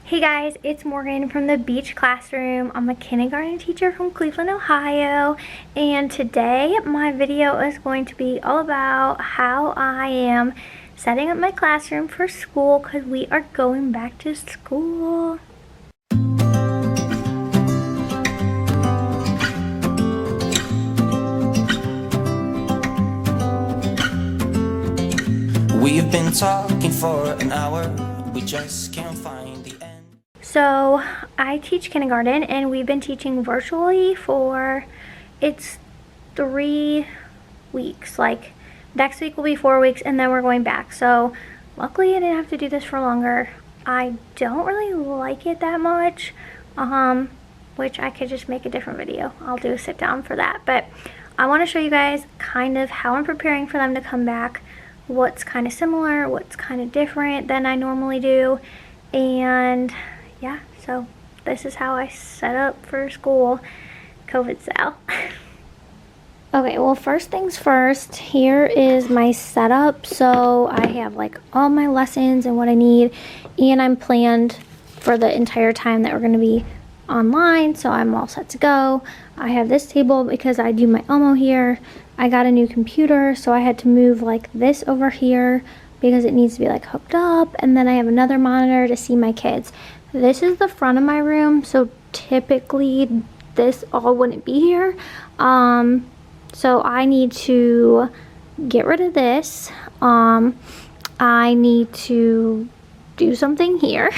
Hey guys, it's Morgan from the Beach Classroom. I'm a kindergarten teacher from Cleveland, Ohio, and today my video is going to be all about how I am setting up my classroom for school because we are going back to school. We've been talking for an hour, we just can't find the end. So I teach kindergarten and we've been teaching virtually for, it's 3 weeks. Like next week will be 4 weeks and then we're going back. So luckily I didn't have to do this for longer. I don't really like it that much, which I could just make a different video. I'll do a sit down for that. But I want to show you guys kind of how I'm preparing for them to come back, what's kind of similar, what's kind of different than I normally do, and yeah, so this is how I set up for school, COVID style. Okay, well, first things first, here is my setup. So I have like all my lessons and what I need, and I'm planned for the entire time that we're going to be online, so I'm all set to go. I have this table because I do my Elmo here. I got a new computer, so I had to move like this over here because it needs to be like hooked up, and then I have another monitor to see my kids. This is the front of my room, so typically this all wouldn't be here. So I need to get rid of this. I need to do something here.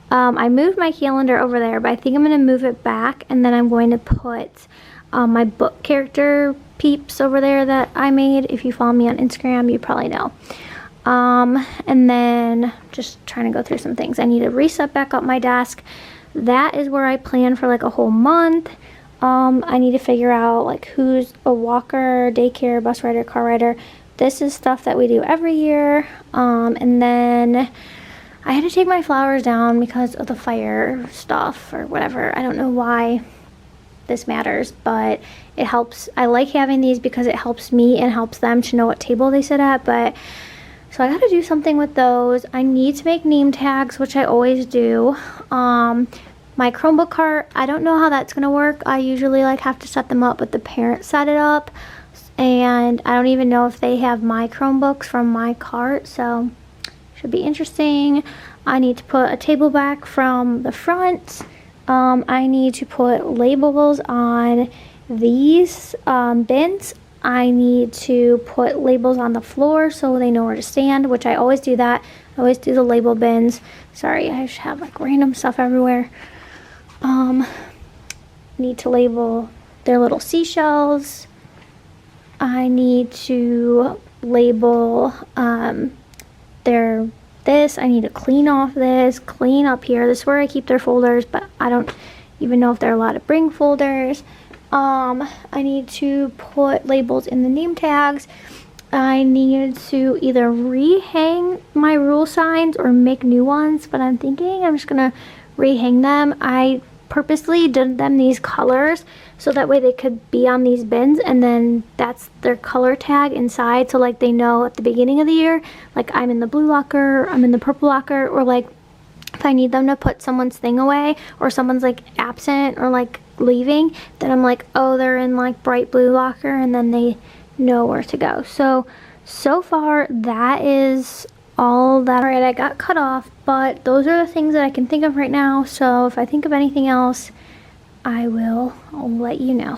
I moved my calendar over there, but I think I'm going to move it back, and then I'm going to put my book character peeps over there that I made. If you follow me on Instagram, you probably know. And then just trying to go through some things. I need to reset back up my desk. That is where I plan for like a whole month. I need to figure out like who's a walker, daycare, bus rider, car rider. This is stuff that we do every year. And then I had to take my flowers down because of the fire stuff or whatever. I don't know why this matters, but it helps. I like having these because it helps me and helps them to know what table they sit at. But so I got to do something with those. I need to make name tags, which I always do. My Chromebook cart, I don't know how that's gonna work. I usually like have to set them up, but the parents set it up, and I don't even know if they have my Chromebooks from my cart, so should be interesting. I need to put a table back from the front. I need to put labels on these bins. I need to put labels on the floor so they know where to stand, which I always do that. I always do the label bins. Sorry, I just have like random stuff everywhere. Need to label their little seashells. I need to label their this. I need to clean off this, clean up here. This is where I keep their folders, but I don't even know if they're allowed to bring folders. I need to put labels in the name tags. I need to either rehang my rule signs or make new ones, but I'm thinking I'm just gonna rehang them. I purposely did them these colors so that way they could be on these bins, and then that's their color tag inside, so like they know at the beginning of the year, like I'm in the blue locker, I'm in the purple locker, or like if I need them to put someone's thing away or someone's like absent or like leaving, then I'm like, oh, they're in like bright blue locker, and then they know where to go. So far that is all that. Alright, I got cut off, but those are the things that I can think of right now. So if I think of anything else, I'll let you know.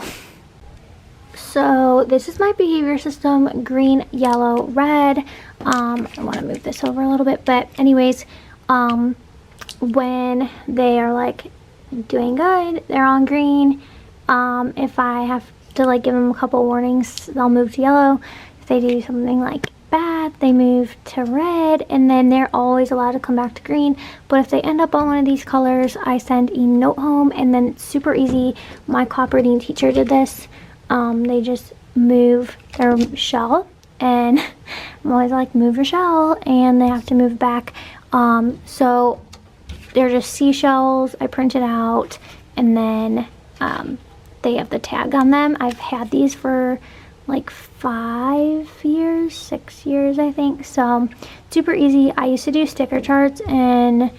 So this is my behavior system: green, yellow, red. I want to move this over a little bit, but anyways, when they are like doing good, they're on green. If I have to like give them a couple warnings, they'll move to yellow. If they do something like bad, they move to red, and then they're always allowed to come back to green. But if they end up on one of these colors, I send a note home, and then it's super easy. My cooperating teacher did this. They just move their shell, and I'm always like, move your shell, and they have to move back. So they're just seashells. I print it out, and then they have the tag on them. I've had these for like 5 years, 6 years, I think. So super easy. I used to do sticker charts, and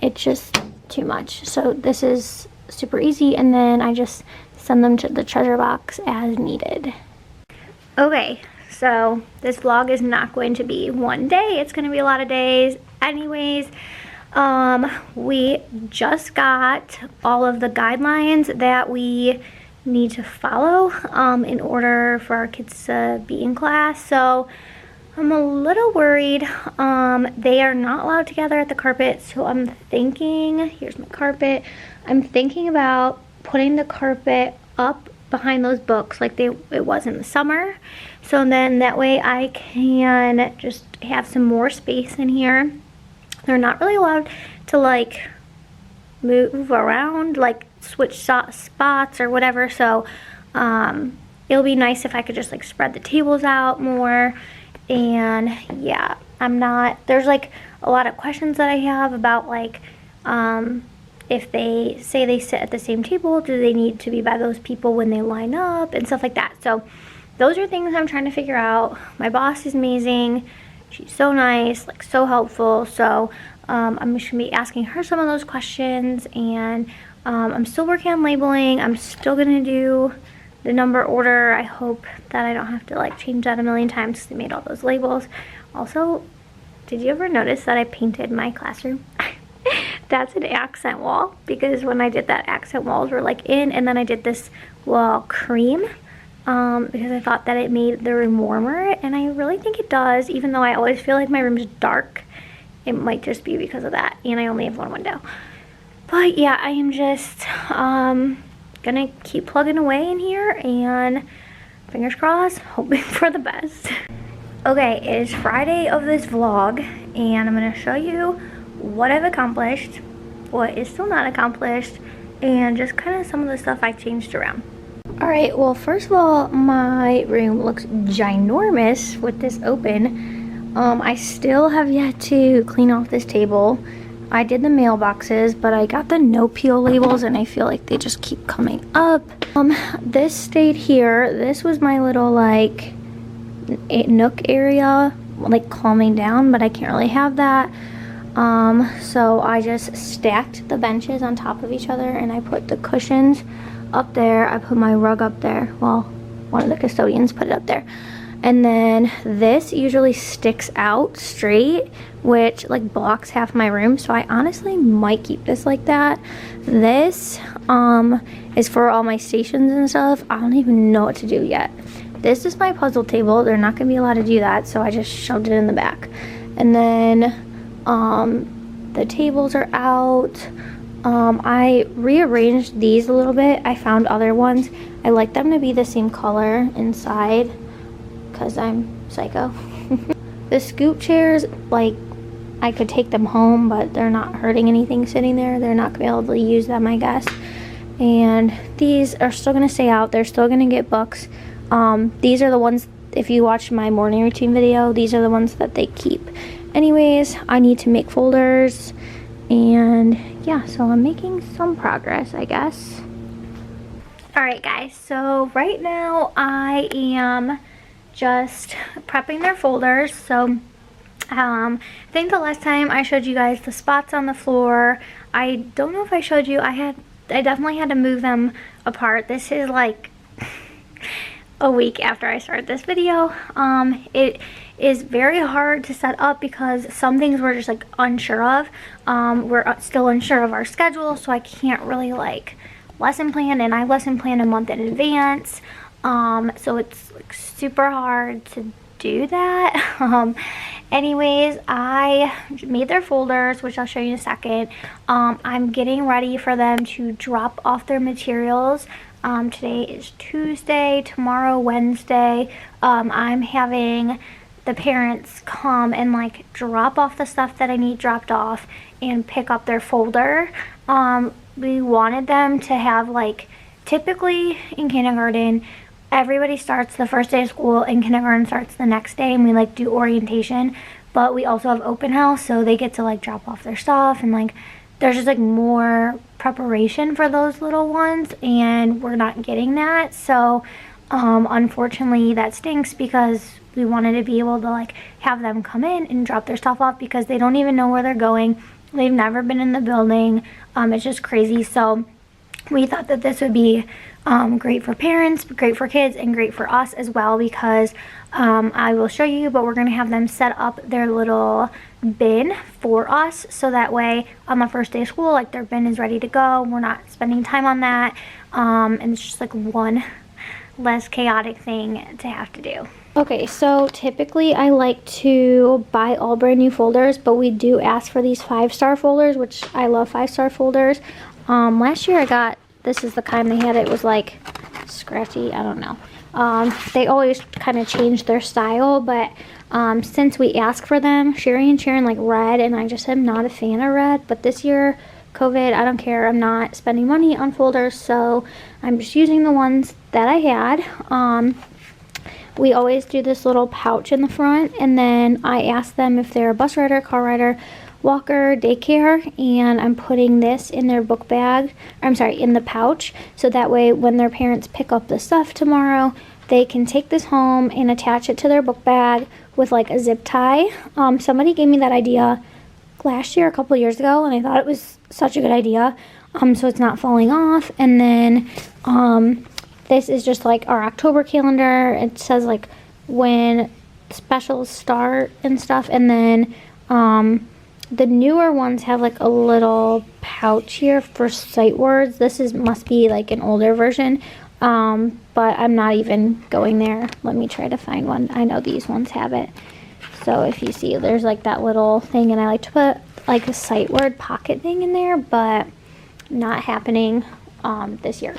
it's just too much. So this is super easy, and then I just send them to the treasure box as needed. Okay, so this vlog is not going to be one day. It's going to be a lot of days. Anyways, we just got all of the guidelines that we need to follow in order for our kids to be in class. So I'm a little worried. They are not allowed to gather at the carpet, so I'm thinking, here's my carpet, I'm thinking about putting the carpet up behind those books like it was in the summer. So then that way I can just have some more space in here. They're not really allowed to like move around, like switch spots or whatever, so it'll be nice if I could just like spread the tables out more. And yeah, there's like a lot of questions that I have about like if they say they sit at the same table, do they need to be by those people when they line up and stuff like that. So those are things I'm trying to figure out. My boss is amazing. She's so nice, like so helpful. So I'm just gonna be asking her some of those questions, and I'm still working on labeling. I'm still gonna do the number order. I hope that I don't have to like change that a million times because they made all those labels. Also, did you ever notice that I painted my classroom? That's an accent wall, because when I did that, accent walls were like in, and then I did this wall cream because I thought that it made the room warmer, and I really think it does, even though I always feel like my room's dark. It might just be because of that, and I only have one window. But yeah, I am just gonna keep plugging away in here and fingers crossed, hoping for the best. Okay, it is Friday of this vlog, and I'm gonna show you what I've accomplished, what is still not accomplished, and just kind of some of the stuff I changed around. Alright, well first of all, my room looks ginormous with this open. I still have yet to clean off this table. I did the mailboxes, but I got the no peel labels and I feel like they just keep coming up. This stayed here. This was my little like nook area, like calming down, but I can't really have that. So I just stacked the benches on top of each other, and I put the cushions up there. I put my rug up there. Well, one of the custodians put it up there. And then this usually sticks out straight, which like blocks half my room, so I honestly might keep this like that. This is for all my stations and stuff. I don't even know what to do yet. This is my puzzle table. They're not gonna be allowed to do that, so I just shoved it in the back. And then the tables are out. I rearranged these a little bit. I found other ones. I like them to be the same color inside because I'm psycho. The scoop chairs, like, I could take them home, but they're not hurting anything sitting there. They're not gonna be able to use them, I guess. And these are still gonna stay out. They're still gonna get books. These are the ones, if you watch my morning routine video, these are the ones that they keep. Anyways, I need to make folders, and yeah, so I'm making some progress, I guess. Alright guys, so right now I am just prepping their folders. So I think the last time I showed you guys the spots on the floor, I don't know if I showed you, I definitely had to move them apart. This is like a week after I started this video. It is very hard to set up because some things we're just like unsure of. We're still unsure of our schedule, so I can't really like lesson plan, and I lesson plan a month in advance. So it's like super hard to do that. Anyways, I made their folders, which I'll show you in a second. I'm getting ready for them to drop off their materials. Today is Tuesday, tomorrow Wednesday. I'm having the parents come and like drop off the stuff that I need dropped off and pick up their folder. We wanted them to have, like, typically in kindergarten, everybody starts the first day of school and kindergarten starts the next day, and we like do orientation, but we also have open house, so they get to like drop off their stuff, and like there's just like more preparation for those little ones, and we're not getting that. So unfortunately that stinks, because we wanted to be able to like have them come in and drop their stuff off, because they don't even know where they're going. They've never been in the building. It's just crazy. So we thought that this would be great for parents, great for kids, and great for us as well, because I will show you, but we're going to have them set up their little bin for us, so that way on the first day of school, like, their bin is ready to go. We're not spending time on that, and it's just like one less chaotic thing to have to do. Okay, so typically I like to buy all brand new folders, but we do ask for these 5-star folders, which I love 5-star folders. Last year I got, this is the kind they had, it was like scratchy, I don't know. They always kind of change their style, but since we ask for them, Sherry and Sharon like red, and I just am not a fan of red. But this year, COVID, I don't care, I'm not spending money on folders, so I'm just using the ones that I had. We always do this little pouch in the front, and then I ask them if they're a bus rider, car rider, walker, daycare, and I'm putting this in their book bag, I'm sorry, in the pouch, so that way when their parents pick up the stuff tomorrow, they can take this home and attach it to their book bag with like a zip tie. Somebody gave me that idea last year, a couple of years ago, and I thought it was such a good idea, so it's not falling off. And then this is just like our October calendar. It says like when specials start and stuff, and then the newer ones have like a little pouch here for sight words. This must be like an older version, but I'm not even going there. Let me try to find one. I know these ones have it. So if you see, there's like that little thing, and I like to put like a sight word pocket thing in there, but not happening this year.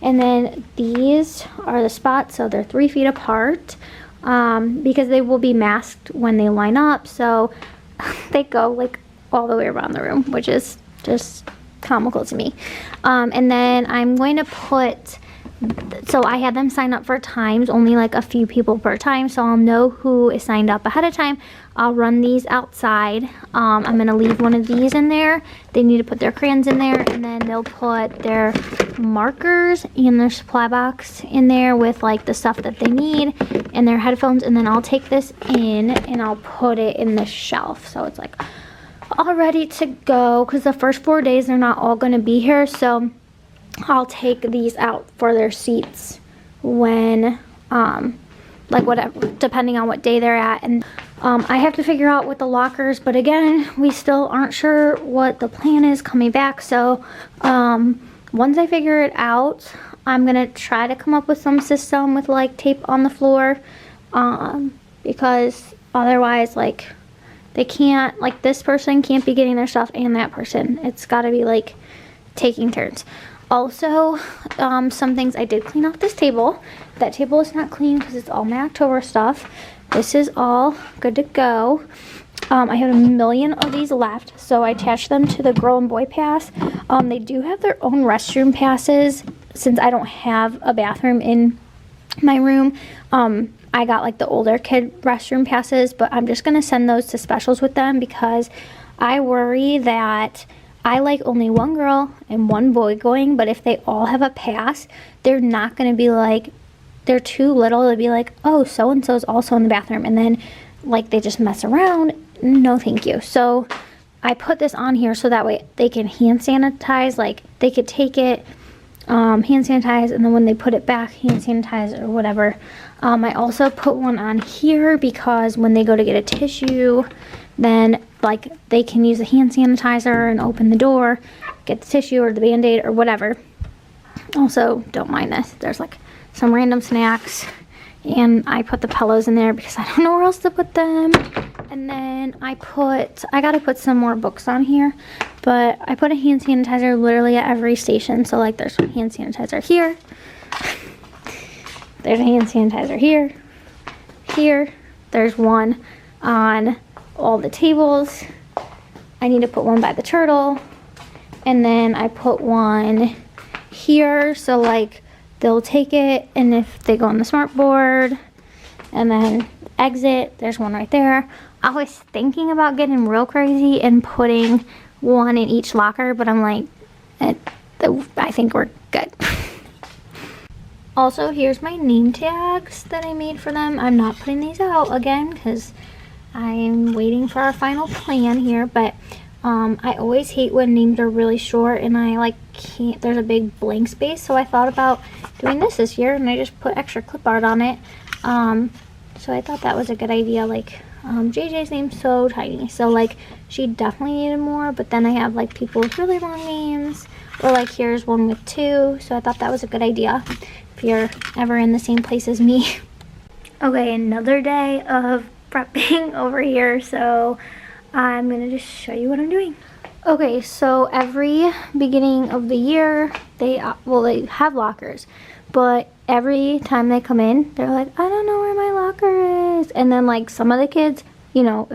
And then these are the spots, so they're 3 feet apart, because they will be masked when they line up, so they go like all the way around the room, which is just comical to me. And then I'm going to put, so I had them sign up for times, only like a few people per time, so I'll know who is signed up ahead of time. I'll run these outside. I'm going to leave one of these in there. They need to put their crayons in there, and then they'll put their markers and their supply box in there with like the stuff that they need and their headphones, and then I'll take this in and I'll put it in the shelf, so it's like all ready to go, because the first 4 days they're not all going to be here, so I'll take these out for their seats when like whatever, depending on what day they're at. And I have to figure out with the lockers, but again, we still aren't sure what the plan is coming back, so once I figure it out, I'm gonna try to come up with some system with like tape on the floor, because otherwise, like, they can't, like, this person can't be getting their stuff and that person. It's got to be like taking turns. Also, some things, I did clean off this table. That table is not clean because it's all my October stuff. This is all good to go. I have a million of these left, so I attached them to the girl and boy pass. They do have their own restroom passes. Since I don't have a bathroom in my room, I got like the older kid restroom passes, but I'm just going to send those to specials with them, because I worry that I like only one girl and one boy going, but if they all have a pass, they're not going to be like, they're too little to be like, oh, so-and-so is also in the bathroom, and then like they just mess around. No thank you. So I put this on here so that way they can hand sanitize, like they could take it, hand sanitize, and then when they put it back, hand sanitize or whatever. I also put one on here because when they go to get a tissue, then like they can use a hand sanitizer and open the door, get the tissue or the Band-Aid or whatever. Also, don't mind this, there's like some random snacks, and I put the pillows in there because I don't know where else to put them. And then I gotta put some more books on here, but I put a hand sanitizer literally at every station. So like there's hand sanitizer here, there's a hand sanitizer here, there's one on all the tables. I need to put one by the turtle, and then I put one here, so like they'll take it, and if they go on the smart board and then exit, there's one right there. I was thinking about getting real crazy and putting one in each locker, but I'm like, I think we're good. Also, here's my name tags that I made for them. I'm not putting these out again because I'm waiting for our final plan here, but I always hate when names are really short and I like can't, there's a big blank space. So I thought about doing this year and I just put extra clip art on it. So I thought that was a good idea. Like JJ's name's so tiny, so like she definitely needed more, but then I have like people with really long names, or like here's one with 2, so I thought that was a good idea if you're ever in the same place as me. Okay, another day of prepping over here, so I'm gonna just show you what I'm doing. Okay, so every beginning of the year, they have lockers, but every time they come in, they're like, I don't know where my locker is. And then like some of the kids, you know,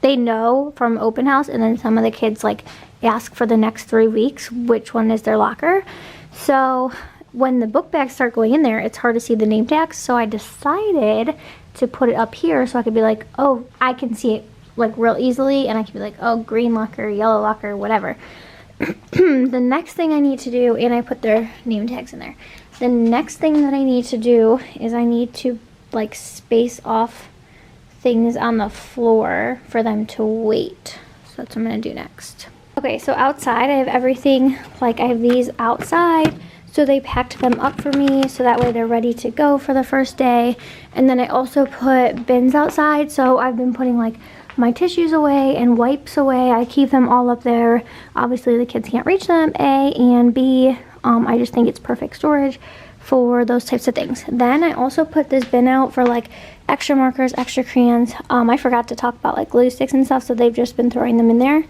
they know from open house, and then some of the kids like ask for the next 3 weeks which one is their locker. So when the book bags start going in there, it's hard to see the name tags. So I decided to put it up here so I could be like, oh, I can see it like real easily, and I can be like, oh, green locker, yellow locker, whatever. The next thing I need to do, and I put their name tags in there. The next thing that I need to do is I need to like space off things on the floor for them to wait. So that's what I'm gonna do next. Okay, so outside I have everything, like I have these outside, so they packed them up for me so that way they're ready to go for the first day. And then I also put bins outside, so I've been putting like my tissues away and wipes away. I keep them all up there. Obviously the kids can't reach them, A, and B, I just think it's perfect storage for those types of things. Then I also put this bin out for like extra markers, extra crayons. I forgot to talk about like glue sticks and stuff, so they've just been throwing them in there.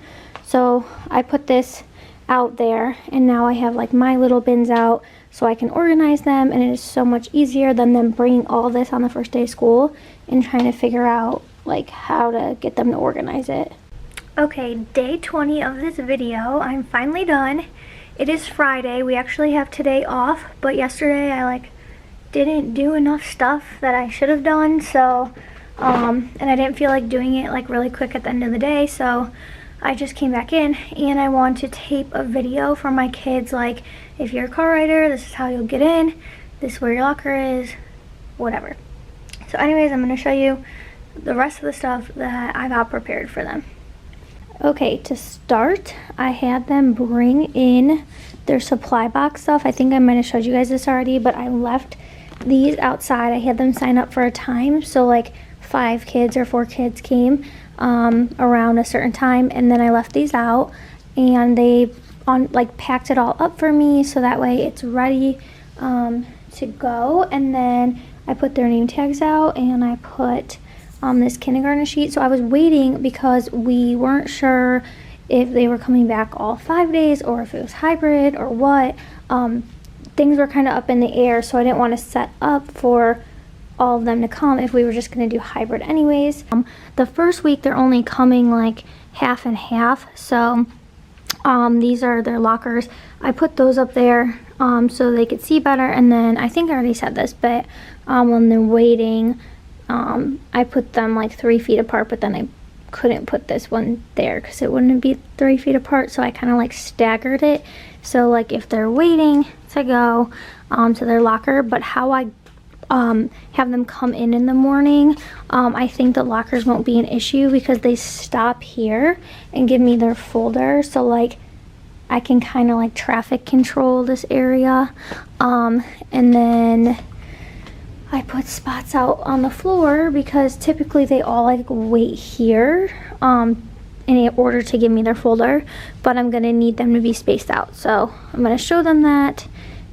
So I put this out there, and now I have like my little bins out so I can organize them, and it is so much easier than them bringing all this on the first day of school and trying to figure out like how to get them to organize it. Okay, day 20 of this video. I'm finally done. It is Friday. We actually have today off, but yesterday I like didn't do enough stuff that I should have done, so and I didn't feel like doing it like really quick at the end of the day, so I just came back in and I want to tape a video for my kids, like if you're a car rider, this is how you'll get in, this is where your locker is, whatever. So anyways, I'm going to show you the rest of the stuff that I got prepared for them. Okay, to start, I had them bring in their supply box stuff. I think I might have showed you guys this already, but I left these outside. I had them sign up for a time, so like 5 kids or 4 kids came around a certain time, and then I left these out, and they packed it all up for me so that way it's ready to go. And then I put their name tags out, and I put this kindergarten sheet. So I was waiting because we weren't sure if they were coming back all 5 days or if it was hybrid or what. Things were kind of up in the air, so I didn't want to set up for all of them to come if we were just going to do hybrid anyways. The first week they're only coming like half and half, so these are their lockers. I put those up there so they could see better, and then I think I already said this, but when they're waiting, I put them like 3 feet apart, but then I couldn't put this one there because it wouldn't be 3 feet apart, so I kind of like staggered it. So like if they're waiting to go to their locker, but how I have them come in the morning, I think the lockers won't be an issue because they stop here and give me their folder, so like I can kind of like traffic control this area. And then I put spots out on the floor because typically they all like wait here in order to give me their folder, but I'm gonna need them to be spaced out, so I'm gonna show them that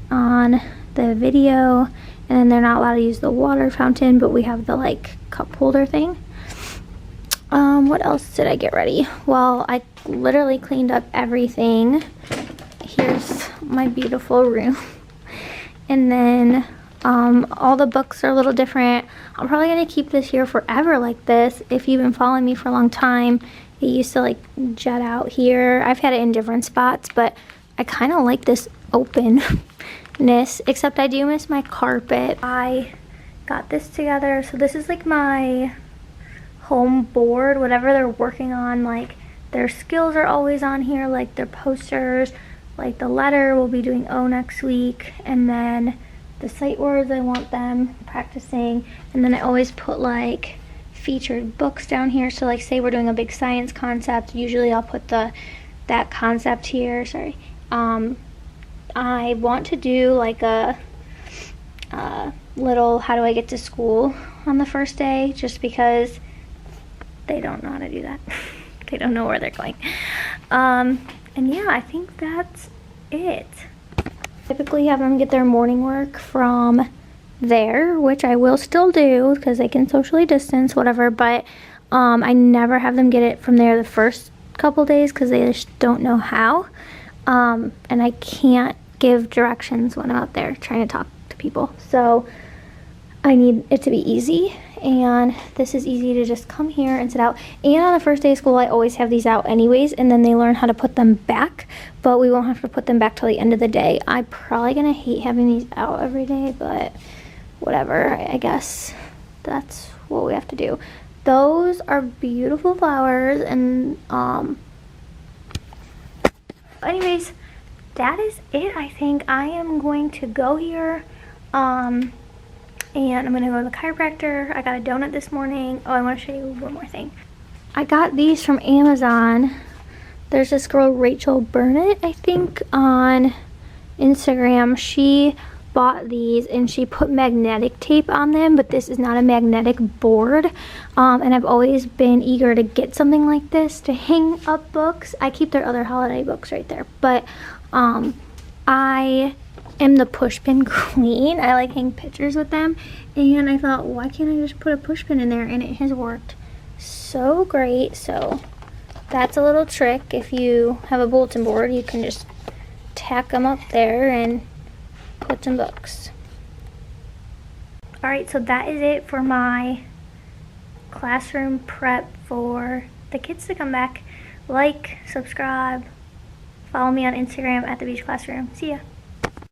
on the video. And then they're not allowed to use the water fountain, but we have the like cup holder thing. What else did I get ready? Well, I literally cleaned up everything. Here's my beautiful room. And then all the books are a little different. I'm probably gonna keep this here forever like this. If you've been following me for a long time, it used to like jet out here. I've had it in different spots, but I kind of like this openness, except I do miss my carpet. I got this together, so this is like my home board, whatever they're working on, like their skills are always on here, like their posters, like the letter we'll be doing O next week, and then the sight words I want them practicing, and then I always put like featured books down here. So like say we're doing a big science concept, usually I'll put that concept here. Sorry. I want to do like a little how do I get to school on the first day, just because they don't know how to do that. They don't know where they're going. And yeah, I think that's it. Typically have them get their morning work from there, which I will still do because they can socially distance, whatever, but I never have them get it from there the first couple days because they just don't know how. And I can't give directions when I'm out there trying to talk to people. So I need it to be easy, and this is easy to just come here and sit out. And on the first day of school, I always have these out anyways, and then they learn how to put them back, but we won't have to put them back till the end of the day. I'm probably gonna hate having these out every day, but whatever, I guess that's what we have to do. Those are beautiful flowers, and anyways, that is it. I think I am going to go here, and I'm gonna go to the chiropractor. I got a donut this morning. Oh, I want to show you one more thing. I got these from Amazon. There's this girl, Rachel Burnett, I think, on Instagram. She bought these and she put magnetic tape on them, but this is not a magnetic board. And I've always been eager to get something like this to hang up books. I keep their other holiday books right there, but I am the pushpin queen. I like hang pictures with them, and I thought, why can't I just put a pushpin in there? And it has worked so great. So that's a little trick. If you have a bulletin board, you can just tack them up there and put some books. Alright, so that is it for my classroom prep for the kids to come back. Like, subscribe, follow me on Instagram at The Beach Classroom. See ya.